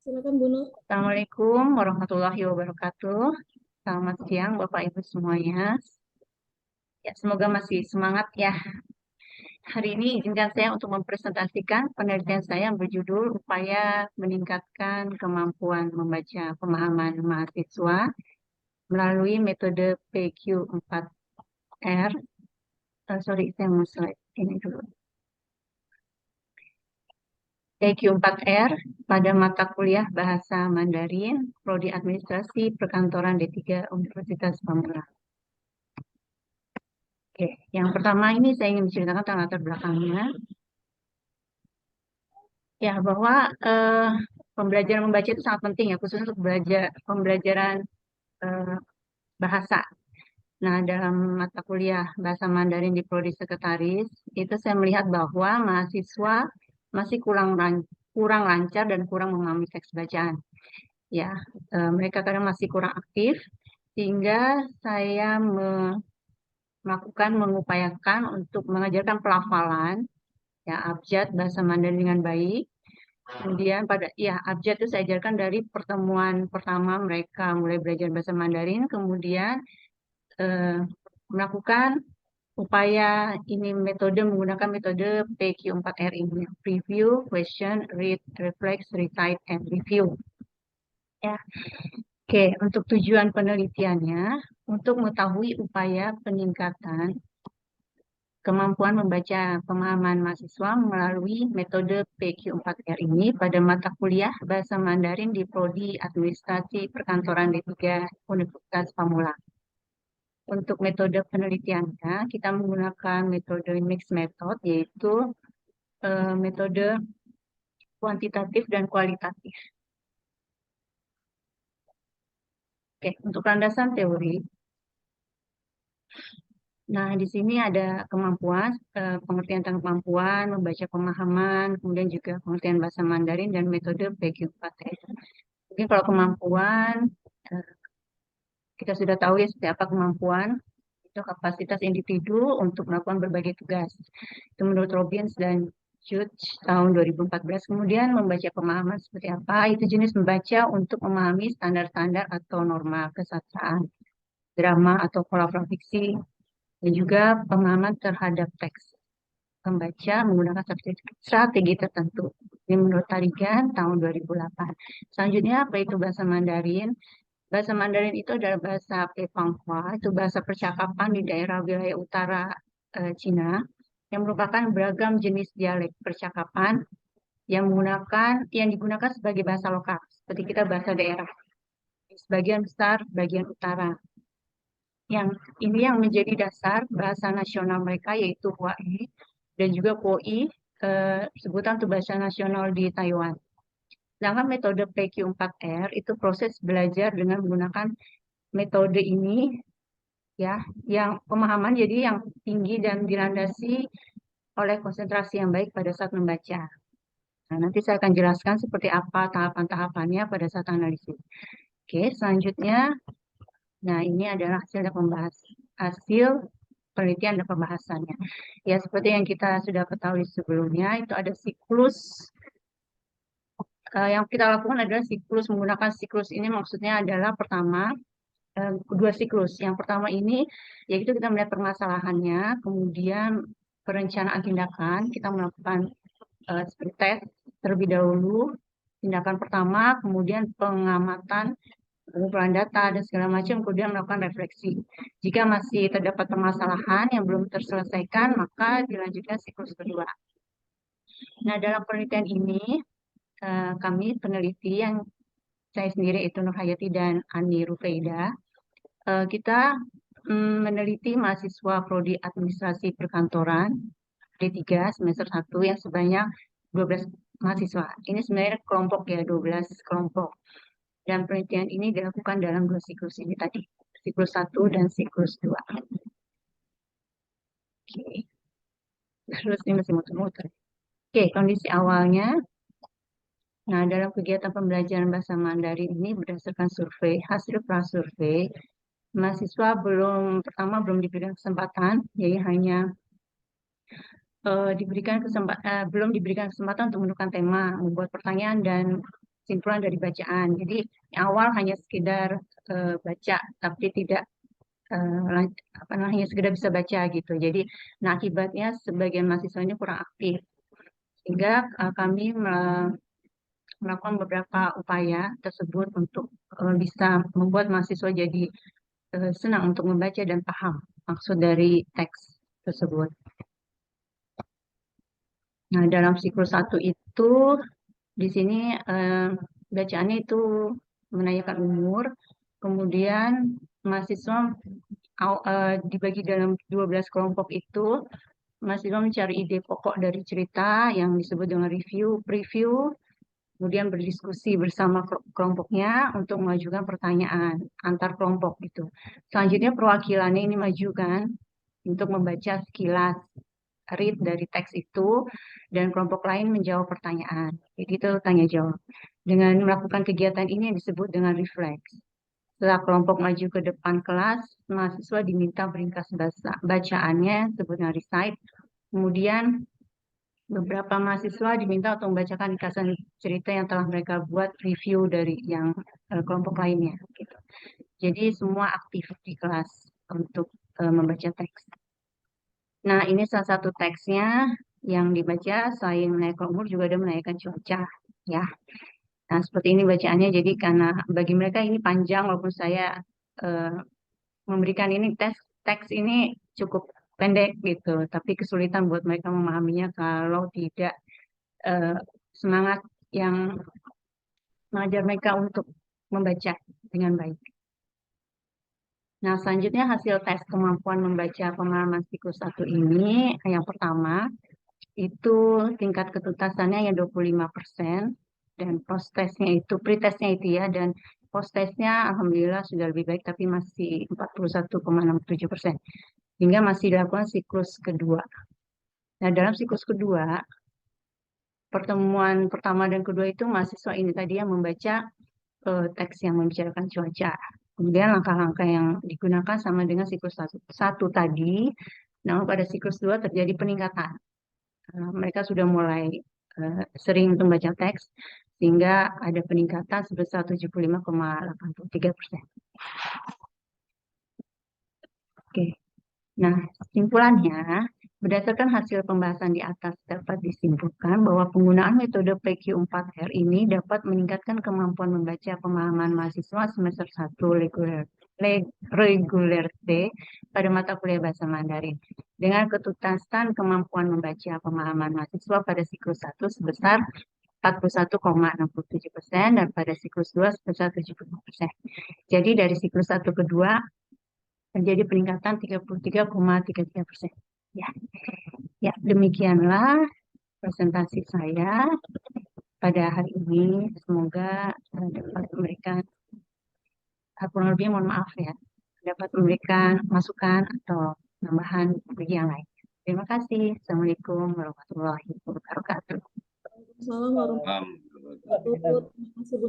Silakan Bu Nur. Assalamualaikum warahmatullahi wabarakatuh. Selamat siang Bapak Ibu semuanya. Ya, semoga masih semangat ya. Hari ini izinkan saya untuk mempresentasikan penelitian saya yang berjudul Upaya Meningkatkan Kemampuan Membaca Pemahaman Mahasiswa melalui metode PQ4R. Sorry, saya mau slide ini dulu. PQ4R pada mata kuliah Bahasa Mandarin, Prodi Administrasi Perkantoran D3 Universitas Pamulang. Oke, yang pertama ini saya ingin menceritakan tentang latar belakangnya. Ya, bahwa pembelajaran membaca itu sangat penting ya, khususnya untuk belajar pembelajaran eh, bahasa. Nah, dalam mata kuliah Bahasa Mandarin di Prodi Sekretaris, itu saya melihat bahwa mahasiswa masih kurang lancar dan kurang memahami teks bacaan. Ya, mereka kadang masih kurang aktif, sehingga saya mengupayakan untuk mengajarkan pelafalan ya abjad bahasa Mandarin dengan baik. Kemudian abjad itu saya ajarkan dari pertemuan pertama mereka mulai belajar bahasa Mandarin, kemudian eh, melakukan upaya ini menggunakan metode PQ4R ini, review, question, read, reflect, recite, and review. Ya, oke. Untuk tujuan penelitiannya, untuk mengetahui upaya peningkatan kemampuan membaca pemahaman mahasiswa melalui metode PQ4R ini pada mata kuliah Bahasa Mandarin di Prodi Administrasi Perkantoran D3 Universitas Pamulang. Untuk metode penelitiannya, kita menggunakan metode mixed method, yaitu metode kuantitatif dan kualitatif. Oke, untuk landasan teori, nah, di sini ada kemampuan, pengertian tentang kemampuan, membaca pemahaman, kemudian juga pengertian bahasa Mandarin dan metode PQ4S. Mungkin kalau kemampuan, eh, kita sudah tahu ya seperti apa kemampuan, itu kapasitas individu untuk melakukan berbagai tugas. Itu menurut Robbins dan Judge tahun 2014. Kemudian membaca pemahaman seperti apa, itu jenis membaca untuk memahami standar-standar atau norma kesastraan, drama atau kolafra fiksi, dan juga pemahaman terhadap teks pembaca menggunakan strategi tertentu. Ini menurut Tarigan tahun 2008. Selanjutnya, apa itu bahasa Mandarin? Bahasa Mandarin itu adalah bahasa Pepanghua, itu bahasa percakapan di daerah wilayah utara Cina, yang merupakan beragam jenis dialek percakapan yang digunakan sebagai bahasa lokal, seperti kita bahasa daerah. Sebagian besar bagian utara. Yang ini yang menjadi dasar bahasa nasional mereka yaitu Huai dan juga Koi, sebutan untuk bahasa nasional di Taiwan. Sedangkan metode PQ4R itu proses belajar dengan menggunakan metode ini ya, yang pemahaman jadi yang tinggi dan dilandasi oleh konsentrasi yang baik pada saat membaca. Nah, nanti saya akan jelaskan seperti apa tahapan-tahapannya pada saat analisis. Oke, selanjutnya, nah ini adalah hasil penelitian dan pembahasannya. Ya, seperti yang kita sudah ketahui sebelumnya, itu ada siklus. Yang kita lakukan adalah siklus, menggunakan siklus ini maksudnya adalah pertama, dua siklus. Yang pertama ini, yaitu kita melihat permasalahannya, kemudian perencanaan tindakan, kita melakukan seperti tes terlebih dahulu, tindakan pertama, kemudian pengamatan, pengumpulan data, dan segala macam, kemudian melakukan refleksi. Jika masih terdapat permasalahan yang belum terselesaikan, maka dilanjutkan siklus kedua. Nah, dalam penelitian ini, kami peneliti yang saya sendiri itu Nur Hayati dan Ani Rufeida, kita meneliti mahasiswa Prodi Administrasi Perkantoran D3 semester 1 yang sebanyak 12 mahasiswa. Ini sebenarnya kelompok ya, 12 kelompok. Dan penelitian ini dilakukan dalam dua siklus ini tadi, siklus 1 dan siklus 2. Oke. Terus ini masih muter-muter. Oke, kondisi awalnya. Nah, dalam kegiatan pembelajaran bahasa Mandarin ini berdasarkan survei, hasil prasurvei, mahasiswa belum diberikan kesempatan, jadi hanya belum diberikan kesempatan untuk menentukan tema, membuat pertanyaan dan kesimpulan dari bacaan. Jadi awal hanya sekedar baca, tapi tidak apa namanya sekedar bisa baca gitu. Jadi, nah akibatnya sebagian mahasiswa ini kurang aktif, sehingga kami melakukan beberapa upaya tersebut untuk bisa membuat mahasiswa jadi senang untuk membaca dan paham maksud dari teks tersebut. Nah, dalam siklus satu itu di sini bacaannya itu menanyakan umur, kemudian mahasiswa dibagi dalam 12 kelompok itu, mahasiswa mencari ide pokok dari cerita yang disebut dengan review, preview, kemudian berdiskusi bersama kelompoknya untuk mengajukan pertanyaan antar kelompok itu. Selanjutnya perwakilannya ini maju kan untuk membaca sekilas read dari teks itu dan kelompok lain menjawab pertanyaan. Jadi itu tanya jawab. Dengan melakukan kegiatan ini yang disebut dengan refleks. Setelah kelompok maju ke depan kelas, mahasiswa diminta meringkas bacaannya, sebutnya recite. Kemudian beberapa mahasiswa diminta untuk membacakan ringkasan cerita yang telah mereka buat review dari yang kelompok lainnya. Gitu. Jadi semua aktif di kelas untuk membaca teks. Nah, ini salah satu teksnya yang dibaca selain menaikkan umur juga ada menaikkan cuaca, ya. Nah, seperti ini bacaannya. Jadi karena bagi mereka ini panjang, walaupun saya eh, memberikan ini teks ini cukup pendek gitu, tapi kesulitan buat mereka memahaminya kalau tidak eh, semangat yang mengajar mereka untuk membaca dengan baik. Nah, selanjutnya hasil tes kemampuan membaca pengalaman siklus 1 ini, yang pertama, itu tingkat ketuntasannya yang 25%, dan post-testnya itu, pre-testnya itu ya, dan post-testnya alhamdulillah sudah lebih baik, tapi masih 41,67%, hingga masih dilakukan siklus kedua. Nah, dalam siklus kedua, pertemuan pertama dan kedua itu mahasiswa ini tadi yang membaca teks yang membicarakan cuaca. Kemudian langkah-langkah yang digunakan sama dengan siklus satu tadi. Namun pada siklus 2 terjadi peningkatan. Mereka sudah mulai sering membaca teks, sehingga ada peningkatan sebesar 75,83%. Oke. Nah, kesimpulannya, berdasarkan hasil pembahasan di atas dapat disimpulkan bahwa penggunaan metode PQ4R ini dapat meningkatkan kemampuan membaca pemahaman mahasiswa semester 1 reguler T pada mata kuliah bahasa Mandarin. Dengan ketuntasan kemampuan membaca pemahaman mahasiswa pada siklus 1 sebesar 41,67% dan pada siklus 2 sebesar 75%. Jadi dari siklus 1 ke 2 terjadi peningkatan 33,33%. Ya, ya demikianlah presentasi saya pada hari ini. Semoga dapat memberikan, kurang lebih mohon maaf ya, dapat memberikan masukan atau tambahan bagi yang lain. Terima kasih. Assalamualaikum warahmatullahi wabarakatuh. Assalamualaikum warahmatullahi wabarakatuh. Terima kasih Bu